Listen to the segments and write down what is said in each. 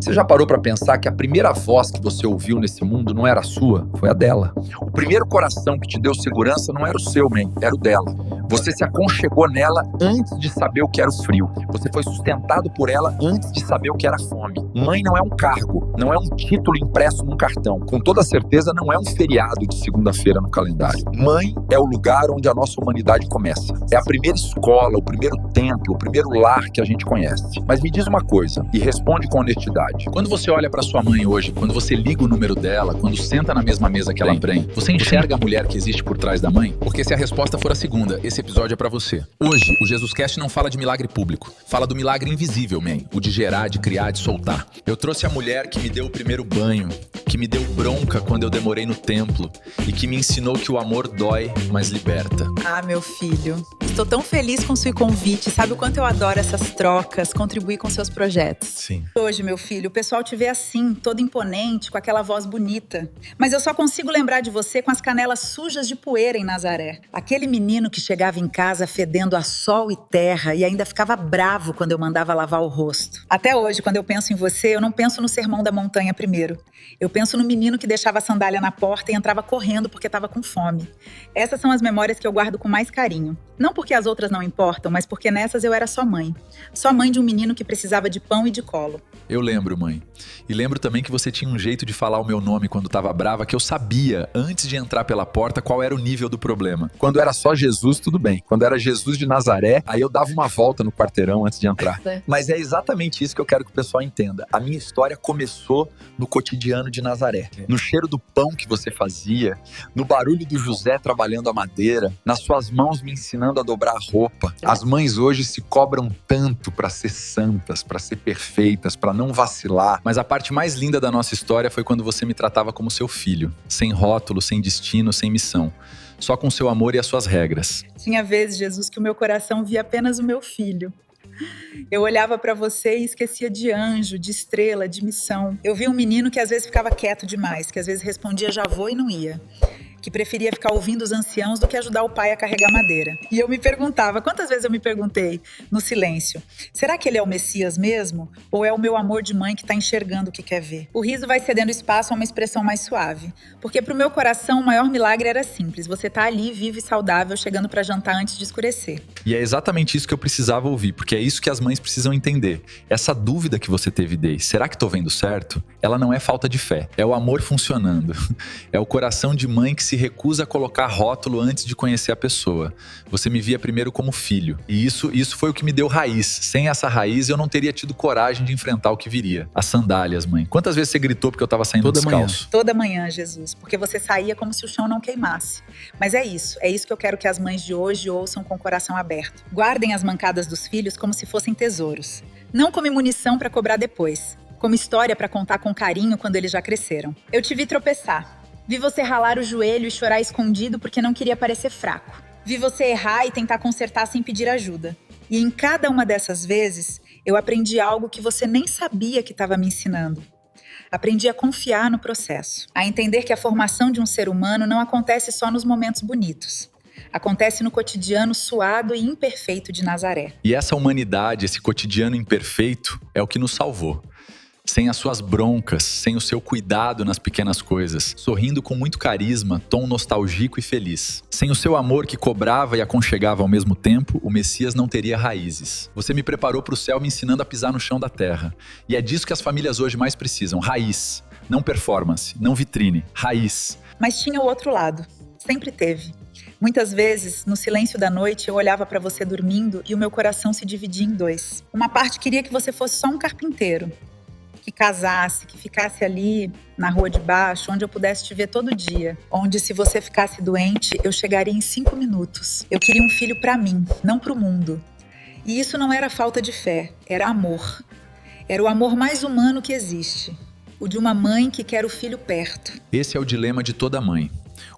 Você já parou pra pensar que a primeira voz que você ouviu nesse mundo não era a sua? Foi a dela. O primeiro coração que te deu segurança não era o seu, man, era o dela. Você se aconchegou nela antes de saber o que era o frio. Você foi sustentado por ela antes de saber o que era fome. Mãe não é um cargo, não é um título impresso num cartão. Com toda certeza não é um feriado de segunda-feira no calendário. Mãe é o lugar onde a nossa humanidade começa. É a primeira escola, o primeiro templo, o primeiro lar que a gente conhece. Mas me diz uma coisa, e responde com honestidade. Quando você olha pra sua mãe hoje, quando você liga o número dela, quando senta na mesma mesa que ela tem, você enxerga a mulher que existe por trás da mãe? Porque se a resposta for a segunda, esse episódio é pra você. Hoje, o JesusCast não fala de milagre público. Fala do milagre invisível, man. O de gerar, de criar, de soltar. Eu trouxe a mulher que me deu o primeiro banho, que me deu bronca quando eu demorei no templo e que me ensinou que o amor dói, mas liberta. Ah, meu filho, estou tão feliz com o seu convite. Sabe o quanto eu adoro essas trocas, contribuir com seus projetos. Sim. Hoje, meu filho, o pessoal te vê assim, todo imponente, com aquela voz bonita. Mas eu só consigo lembrar de você com as canelas sujas de poeira em Nazaré. Aquele menino que chegava em casa fedendo a sol e terra e ainda ficava bravo quando eu mandava lavar o rosto. Até hoje, quando eu penso em você, eu não penso no sermão da montanha primeiro. Eu penso no menino que deixava a sandália na porta e entrava correndo porque estava com fome. Essas são as memórias que eu guardo com mais carinho. Não porque as outras não importam, mas porque nessas eu era só mãe. Só mãe de um menino que precisava de pão e de colo. Eu lembro, mãe. E lembro também que você tinha um jeito de falar o meu nome quando tava brava que eu sabia, antes de entrar pela porta, qual era o nível do problema. Quando era só Jesus, tudo bem. Quando era Jesus de Nazaré, aí eu dava uma volta no quarteirão antes de entrar. Mas é exatamente isso que eu quero que o pessoal entenda. A minha história começou no cotidiano de Nazaré. No cheiro do pão que você fazia, no barulho do José trabalhando a madeira, nas suas mãos me ensinando a dobrar a roupa. As mães hoje se cobram tanto pra ser santas, pra ser perfeitas, pra não vacilar. Mas a parte mais linda da nossa história foi quando você me tratava como seu filho. Sem rótulo, sem destino, sem missão. Só com seu amor e as suas regras. Tinha vezes, Jesus, que o meu coração via apenas o meu filho. Eu olhava pra você e esquecia de anjo, de estrela, de missão. Eu via um menino que às vezes ficava quieto demais, que às vezes respondia já vou e não ia. Que preferia ficar ouvindo os anciãos do que ajudar o pai a carregar madeira. E eu me perguntava, quantas vezes eu me perguntei no silêncio, será que ele é o Messias mesmo? Ou é o meu amor de mãe que tá enxergando o que quer ver? O riso vai cedendo espaço a uma expressão mais suave. Porque pro meu coração o maior milagre era simples, você tá ali vivo e saudável, chegando pra jantar antes de escurecer. E é exatamente isso que eu precisava ouvir, porque é isso que as mães precisam entender. Essa dúvida que você teve, Dei, será que tô vendo certo? Ela não é falta de fé, é o amor funcionando. É o coração de mãe que se recusa a colocar rótulo antes de conhecer a pessoa. Você me via primeiro como filho. E isso foi o que me deu raiz. Sem essa raiz, eu não teria tido coragem de enfrentar o que viria. As sandálias, mãe. Quantas vezes você gritou porque eu tava saindo descalço? Toda manhã, Jesus. Porque você saía como se o chão não queimasse. Mas é isso que eu quero que as mães de hoje ouçam com o coração aberto. Guardem as mancadas dos filhos como se fossem tesouros. Não como munição para cobrar depois. Como história para contar com carinho quando eles já cresceram. Eu te vi tropeçar. Vi você ralar o joelho e chorar escondido porque não queria parecer fraco. Vi você errar e tentar consertar sem pedir ajuda. E em cada uma dessas vezes, eu aprendi algo que você nem sabia que estava me ensinando. Aprendi a confiar no processo. A entender que a formação de um ser humano não acontece só nos momentos bonitos. Acontece no cotidiano suado e imperfeito de Nazaré. E essa humanidade, esse cotidiano imperfeito, é o que nos salvou. Sem as suas broncas, sem o seu cuidado nas pequenas coisas, sorrindo com muito carisma, tom nostálgico e feliz. Sem o seu amor que cobrava e aconchegava ao mesmo tempo, o Messias não teria raízes. Você me preparou para o céu me ensinando a pisar no chão da terra. E é disso que as famílias hoje mais precisam, raiz. Não performance, não vitrine, raiz. Mas tinha o outro lado, sempre teve. Muitas vezes, no silêncio da noite, eu olhava para você dormindo e o meu coração se dividia em dois. Uma parte queria que você fosse só um carpinteiro. Que casasse, que ficasse ali na rua de baixo, onde eu pudesse te ver todo dia. Onde, se você ficasse doente, eu chegaria em 5 minutos. Eu queria um filho pra mim, não pro mundo. E isso não era falta de fé, era amor. Era o amor mais humano que existe. O de uma mãe que quer o filho perto. Esse é o dilema de toda mãe.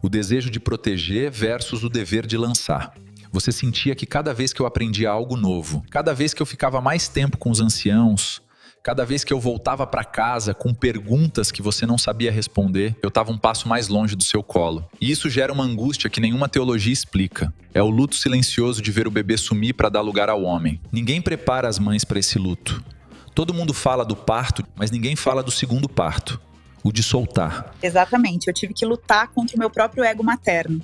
O desejo de proteger versus o dever de lançar. Você sentia que cada vez que eu aprendia algo novo, cada vez que eu ficava mais tempo com os anciãos, cada vez que eu voltava para casa com perguntas que você não sabia responder, eu estava um passo mais longe do seu colo. E isso gera uma angústia que nenhuma teologia explica. É o luto silencioso de ver o bebê sumir para dar lugar ao homem. Ninguém prepara as mães para esse luto. Todo mundo fala do parto, mas ninguém fala do segundo parto, o de soltar. Exatamente, eu tive que lutar contra o meu próprio ego materno.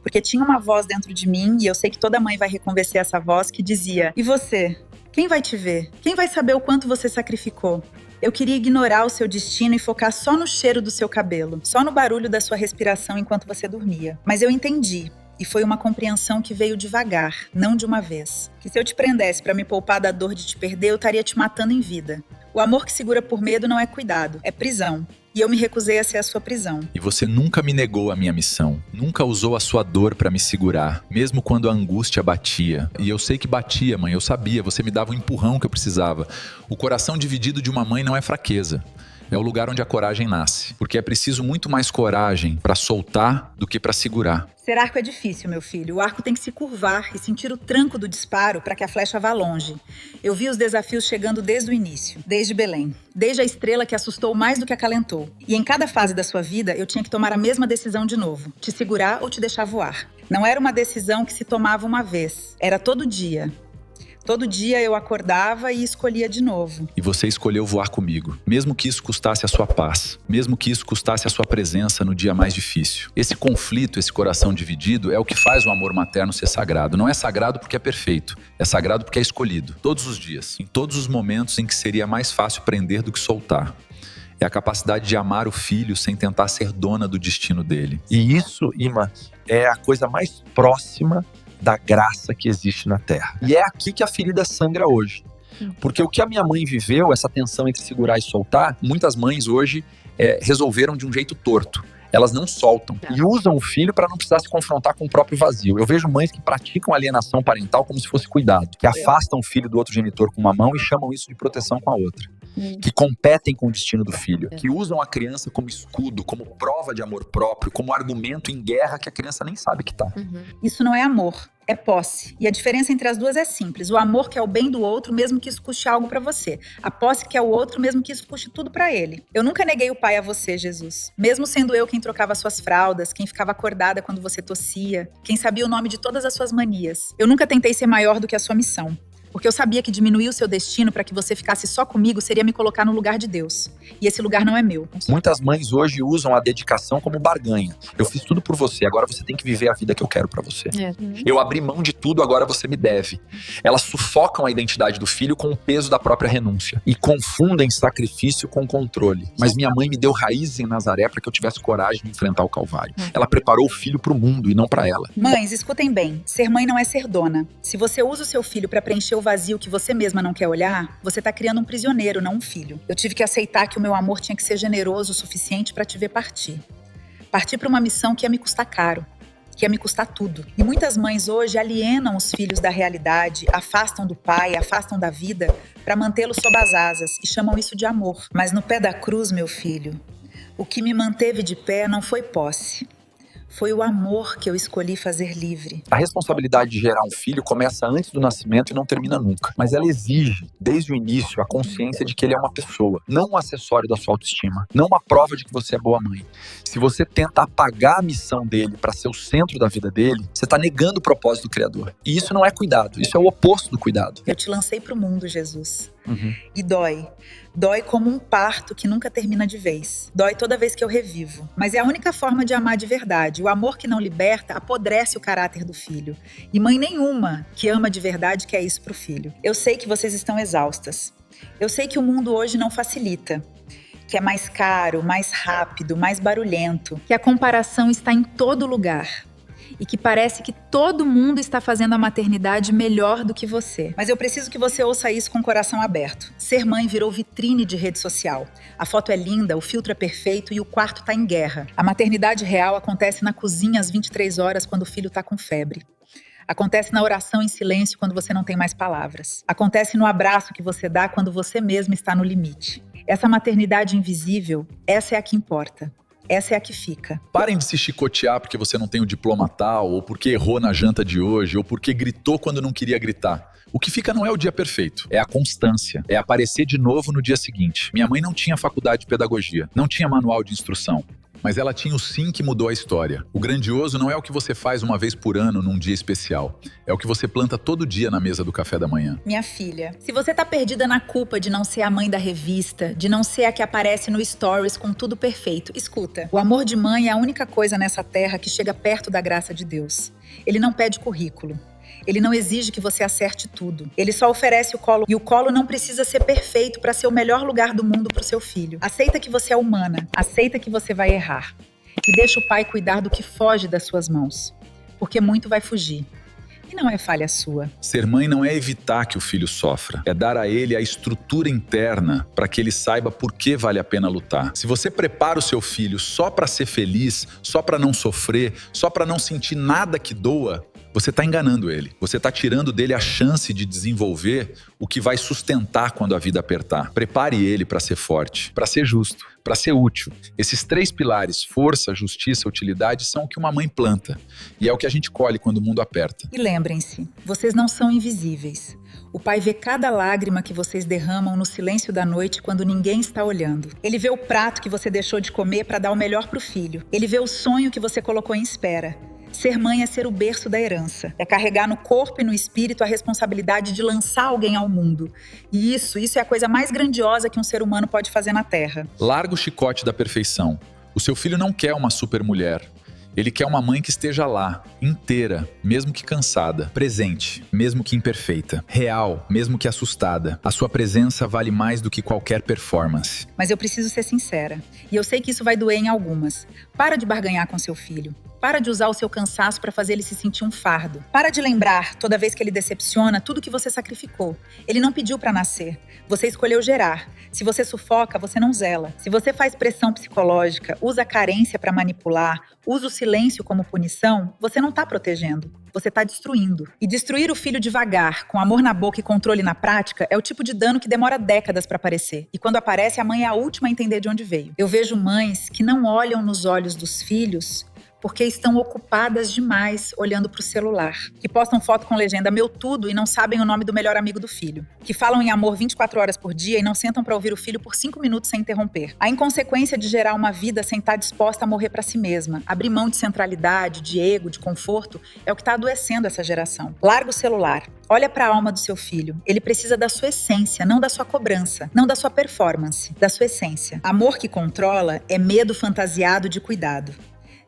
Porque tinha uma voz dentro de mim, e eu sei que toda mãe vai reconhecer essa voz, que dizia: e você? Quem vai te ver? Quem vai saber o quanto você sacrificou? Eu queria ignorar o seu destino e focar só no cheiro do seu cabelo, só no barulho da sua respiração enquanto você dormia. Mas eu entendi. E foi uma compreensão que veio devagar, não de uma vez. Que se eu te prendesse para me poupar da dor de te perder, eu estaria te matando em vida. O amor que segura por medo não é cuidado, é prisão. E eu me recusei a ser a sua prisão. E você nunca me negou a minha missão. Nunca usou a sua dor pra me segurar, mesmo quando a angústia batia. E eu sei que batia, mãe, eu sabia. Você me dava o empurrão que eu precisava. O coração dividido de uma mãe não é fraqueza. É o lugar onde a coragem nasce. Porque é preciso muito mais coragem pra soltar do que pra segurar. Ser arco é difícil, meu filho. O arco tem que se curvar e sentir o tranco do disparo para que a flecha vá longe. Eu vi os desafios chegando desde o início, desde Belém. Desde a estrela que assustou mais do que acalentou. E em cada fase da sua vida, eu tinha que tomar a mesma decisão de novo. Te segurar ou te deixar voar. Não era uma decisão que se tomava uma vez. Era todo dia. Todo dia eu acordava e escolhia de novo. E você escolheu voar comigo, mesmo que isso custasse a sua paz, mesmo que isso custasse a sua presença no dia mais difícil. Esse conflito, esse coração dividido é o que faz o amor materno ser sagrado. Não é sagrado porque é perfeito, é sagrado porque é escolhido. Todos os dias, em todos os momentos em que seria mais fácil prender do que soltar. É a capacidade de amar o filho sem tentar ser dona do destino dele. E isso, Ima, é a coisa mais próxima da graça que existe na Terra. E é aqui que a ferida sangra hoje. Porque o que a minha mãe viveu, essa tensão entre segurar e soltar, muitas mães hoje resolveram de um jeito torto. Elas não soltam e usam o filho para não precisar se confrontar com o próprio vazio. Eu vejo mães que praticam alienação parental como se fosse cuidado, que afastam o filho do outro genitor com uma mão e chamam isso de proteção com a outra. Que competem com o destino do filho, que usam a criança como escudo, como prova de amor próprio, como argumento em guerra que a criança nem sabe que tá. Isso não é amor, é posse. E a diferença entre as duas é simples. O amor quer o bem do outro, mesmo que isso custe algo pra você. A posse quer o outro, mesmo que isso custe tudo pra ele. Eu nunca neguei o pai a você, Jesus. Mesmo sendo eu quem trocava suas fraldas, quem ficava acordada quando você tossia, quem sabia o nome de todas as suas manias. Eu nunca tentei ser maior do que a sua missão. Porque eu sabia que diminuir o seu destino para que você ficasse só comigo seria me colocar no lugar de Deus. E esse lugar não é meu. Muitas mães hoje usam a dedicação como barganha. Eu fiz tudo por você, agora você tem que viver a vida que eu quero para você. Eu abri mão de tudo, agora você me deve. Elas sufocam a identidade do filho com o peso da própria renúncia. E confundem sacrifício com controle. Mas minha mãe me deu raízes em Nazaré para que eu tivesse coragem de enfrentar o Calvário. Ela preparou o filho para o mundo e não para ela. Mães, escutem bem. Ser mãe não é ser dona. Se você usa o seu filho para preencher o vazio que você mesma não quer olhar, você tá criando um prisioneiro, não um filho. Eu tive que aceitar que o meu amor tinha que ser generoso o suficiente para te ver partir. Partir para uma missão que ia me custar caro, que ia me custar tudo. E muitas mães hoje alienam os filhos da realidade, afastam do pai, afastam da vida para mantê-los sob as asas e chamam isso de amor. Mas no pé da cruz, meu filho, o que me manteve de pé não foi posse. Foi o amor que eu escolhi fazer livre. A responsabilidade de gerar um filho começa antes do nascimento e não termina nunca. Mas ela exige, desde o início, a consciência de que ele é uma pessoa, não um acessório da sua autoestima, não uma prova de que você é boa mãe. Se você tenta apagar a missão dele para ser o centro da vida dele, você está negando o propósito do Criador. E isso não é cuidado, isso é o oposto do cuidado. Eu te lancei para o mundo, Jesus. E dói. Dói como um parto que nunca termina de vez. Dói toda vez que eu revivo. Mas é a única forma de amar de verdade. O amor que não liberta apodrece o caráter do filho. E mãe nenhuma que ama de verdade quer isso pro filho. Eu sei que vocês estão exaustas. Eu sei que o mundo hoje não facilita. Que é mais caro, mais rápido, mais barulhento. Que a comparação está em todo lugar. E que parece que todo mundo está fazendo a maternidade melhor do que você. Mas eu preciso que você ouça isso com o coração aberto. Ser mãe virou vitrine de rede social. A foto é linda, o filtro é perfeito e o quarto está em guerra. A maternidade real acontece na cozinha às 23 horas quando o filho está com febre. Acontece na oração em silêncio quando você não tem mais palavras. Acontece no abraço que você dá quando você mesmo está no limite. Essa maternidade invisível, essa é a que importa. Essa é a que fica. Parem de se chicotear porque você não tem o diploma tal, ou porque errou na janta de hoje, ou porque gritou quando não queria gritar. O que fica não é o dia perfeito, é a constância, é aparecer de novo no dia seguinte. Minha mãe não tinha faculdade de pedagogia, não tinha manual de instrução. Mas ela tinha o sim que mudou a história. O grandioso não é o que você faz uma vez por ano num dia especial. É o que você planta todo dia na mesa do café da manhã. Minha filha, se você tá perdida na culpa de não ser a mãe da revista, de não ser a que aparece no Stories com tudo perfeito, escuta. O amor de mãe é a única coisa nessa terra que chega perto da graça de Deus. Ele não pede currículo. Ele não exige que você acerte tudo. Ele só oferece o colo. E o colo não precisa ser perfeito para ser o melhor lugar do mundo para o seu filho. Aceita que você é humana. Aceita que você vai errar. E deixa o pai cuidar do que foge das suas mãos. Porque muito vai fugir. E não é falha sua. Ser mãe não é evitar que o filho sofra. É dar a ele a estrutura interna para que ele saiba por que vale a pena lutar. Se você prepara o seu filho só para ser feliz, só para não sofrer, só para não sentir nada que doa, você está enganando ele. Você está tirando dele a chance de desenvolver o que vai sustentar quando a vida apertar. Prepare ele para ser forte, para ser justo, para ser útil. Esses 3 pilares, força, justiça, utilidade, são o que uma mãe planta. E é o que a gente colhe quando o mundo aperta. E lembrem-se, vocês não são invisíveis. O pai vê cada lágrima que vocês derramam no silêncio da noite quando ninguém está olhando. Ele vê o prato que você deixou de comer para dar o melhor para o filho. Ele vê o sonho que você colocou em espera. Ser mãe é ser o berço da herança. É carregar no corpo e no espírito a responsabilidade de lançar alguém ao mundo. E isso é a coisa mais grandiosa que um ser humano pode fazer na Terra. Larga o chicote da perfeição. O seu filho não quer uma supermulher. Ele quer uma mãe que esteja lá, inteira, mesmo que cansada, presente, mesmo que imperfeita, real, mesmo que assustada. A sua presença vale mais do que qualquer performance. Mas eu preciso ser sincera, e eu sei que isso vai doer em algumas. Para de barganhar com seu filho. Para de usar o seu cansaço para fazer ele se sentir um fardo. Para de lembrar, toda vez que ele decepciona, tudo que você sacrificou. Ele não pediu para nascer. Você escolheu gerar. Se você sufoca, você não zela. Se você faz pressão psicológica, usa a carência para manipular, usa o silêncio como punição, você não está protegendo. Você está destruindo. E destruir o filho devagar, com amor na boca e controle na prática, é o tipo de dano que demora décadas para aparecer. E quando aparece, a mãe é a última a entender de onde veio. Eu vejo mães que não olham nos olhos dos filhos porque estão ocupadas demais olhando para o celular, que postam foto com legenda meu tudo e não sabem o nome do melhor amigo do filho, que falam em amor 24 horas por dia e não sentam para ouvir o filho por 5 minutos sem interromper. A inconsequência de gerar uma vida sem estar disposta a morrer para si mesma, abrir mão de centralidade, de ego, de conforto, é o que está adoecendo essa geração. Larga o celular. Olha para a alma do seu filho. Ele precisa da sua essência, não da sua cobrança, não da sua performance, da sua essência. Amor que controla é medo fantasiado de cuidado.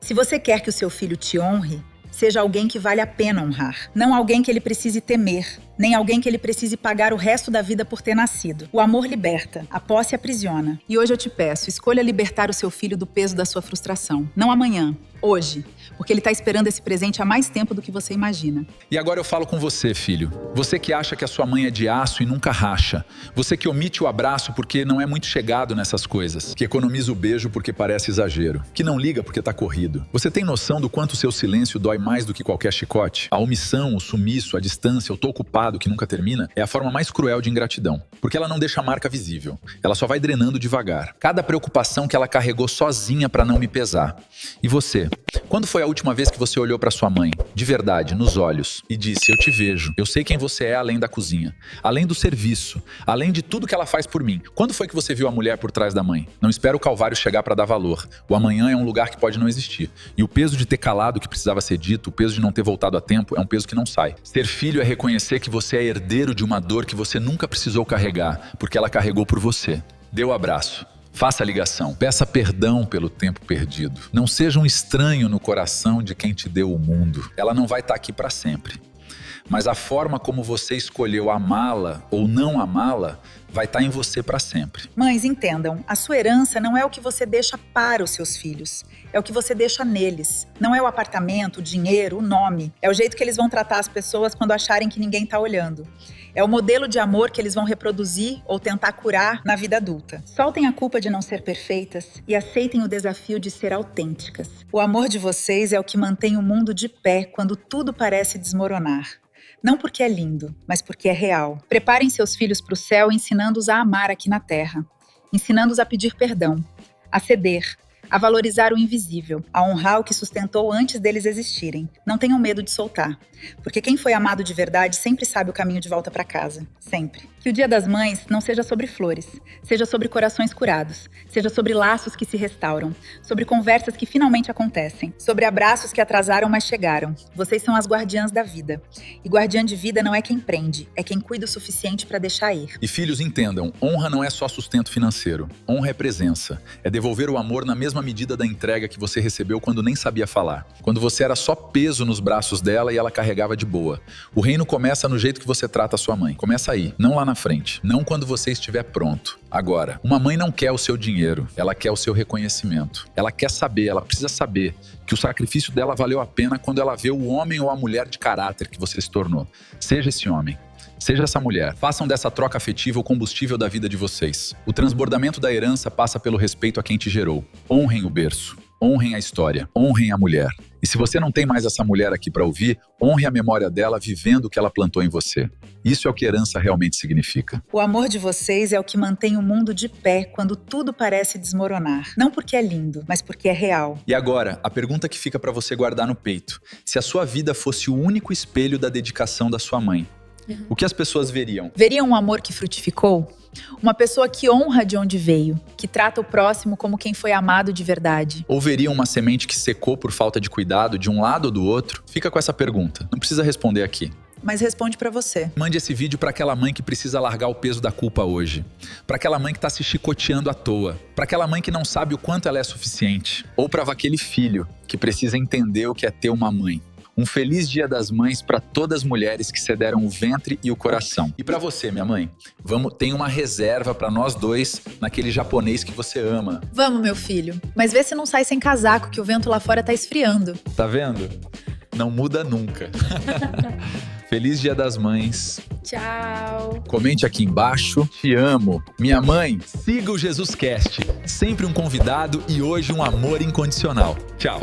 Se você quer que o seu filho te honre, seja alguém que vale a pena honrar. Não alguém que ele precise temer, nem alguém que ele precise pagar o resto da vida por ter nascido. O amor liberta, a posse aprisiona. E hoje eu te peço, escolha libertar o seu filho do peso da sua frustração. Não amanhã, hoje. Porque ele está esperando esse presente há mais tempo do que você imagina. E agora eu falo com você, filho. Você que acha que a sua mãe é de aço e nunca racha. Você que omite o abraço porque não é muito chegado nessas coisas. Que economiza o beijo porque parece exagero. Que não liga porque tá corrido. Você tem noção do quanto o seu silêncio dói mais do que qualquer chicote? A omissão, o sumiço, a distância, o tô ocupado que nunca termina é a forma mais cruel de ingratidão. Porque ela não deixa marca visível. Ela só vai drenando devagar. Cada preocupação que ela carregou sozinha pra não me pesar. E você? Quando foi a última vez que você olhou pra sua mãe, de verdade, nos olhos, e disse: eu te vejo, eu sei quem você é além da cozinha, além do serviço, além de tudo que ela faz por mim? Quando foi que você viu a mulher por trás da mãe? Não espera o calvário chegar pra dar valor. O amanhã é um lugar que pode não existir. E o peso de ter calado o que precisava ser dito, o peso de não ter voltado a tempo, é um peso que não sai. Ser filho é reconhecer que você é herdeiro de uma dor que você nunca precisou carregar, porque ela carregou por você. Dê o abraço. Faça a ligação, peça perdão pelo tempo perdido. Não seja um estranho no coração de quem te deu o mundo. Ela não vai estar aqui para sempre. Mas a forma como você escolheu amá-la ou não amá-la vai estar em você para sempre. Mães, entendam, a sua herança não é o que você deixa para os seus filhos. É o que você deixa neles. Não é o apartamento, o dinheiro, o nome. É o jeito que eles vão tratar as pessoas quando acharem que ninguém está olhando. É o modelo de amor que eles vão reproduzir ou tentar curar na vida adulta. Soltem a culpa de não ser perfeitas e aceitem o desafio de ser autênticas. O amor de vocês é o que mantém o mundo de pé quando tudo parece desmoronar. Não porque é lindo, mas porque é real. Preparem seus filhos para o céu ensinando-os a amar aqui na terra. Ensinando-os a pedir perdão, a ceder, a valorizar o invisível, a honrar o que sustentou antes deles existirem. Não tenham medo de soltar, porque quem foi amado de verdade sempre sabe o caminho de volta para casa. Sempre. Que o Dia das Mães não seja sobre flores, seja sobre corações curados, seja sobre laços que se restauram, sobre conversas que finalmente acontecem, sobre abraços que atrasaram, mas chegaram. Vocês são as guardiãs da vida. E guardiã de vida não é quem prende, é quem cuida o suficiente para deixar ir. E filhos, entendam, honra não é só sustento financeiro. Honra é presença. É devolver o amor na mesma medida da entrega que você recebeu quando nem sabia falar. Quando você era só peso nos braços dela e ela carregava de boa. O reino começa no jeito que você trata a sua mãe. Começa aí, não lá na frente. Não quando você estiver pronto. Agora, uma mãe não quer o seu dinheiro, ela quer o seu reconhecimento. Ela quer saber, ela precisa saber que o sacrifício dela valeu a pena quando ela vê o homem ou a mulher de caráter que você se tornou. Seja esse homem. Seja essa mulher. Façam dessa troca afetiva o combustível da vida de vocês. O transbordamento da herança passa pelo respeito a quem te gerou. Honrem o berço. Honrem a história. Honrem a mulher. E se você não tem mais essa mulher aqui para ouvir, honre a memória dela vivendo o que ela plantou em você. Isso é o que herança realmente significa. O amor de vocês é o que mantém o mundo de pé quando tudo parece desmoronar. Não porque é lindo, mas porque é real. E agora, a pergunta que fica para você guardar no peito. Se a sua vida fosse o único espelho da dedicação da sua mãe, o que as pessoas veriam? Veriam um amor que frutificou? Uma pessoa que honra de onde veio, que trata o próximo como quem foi amado de verdade. Ou veriam uma semente que secou por falta de cuidado de um lado ou do outro? Fica com essa pergunta. Não precisa responder aqui. Mas responde pra você. Mande esse vídeo para aquela mãe que precisa largar o peso da culpa hoje. Para aquela mãe que tá se chicoteando à toa. Para aquela mãe que não sabe o quanto ela é suficiente. Ou para aquele filho que precisa entender o que é ter uma mãe. Um feliz Dia das Mães para todas as mulheres que cederam o ventre e o coração. E para você, minha mãe, tem uma reserva para nós dois naquele japonês que você ama. Vamos, meu filho. Mas vê se não sai sem casaco, que o vento lá fora tá esfriando. Tá vendo? Não muda nunca. Feliz Dia das Mães. Tchau. Comente aqui embaixo. Te amo. Minha mãe, siga o JesusCast. Sempre um convidado e hoje um amor incondicional. Tchau.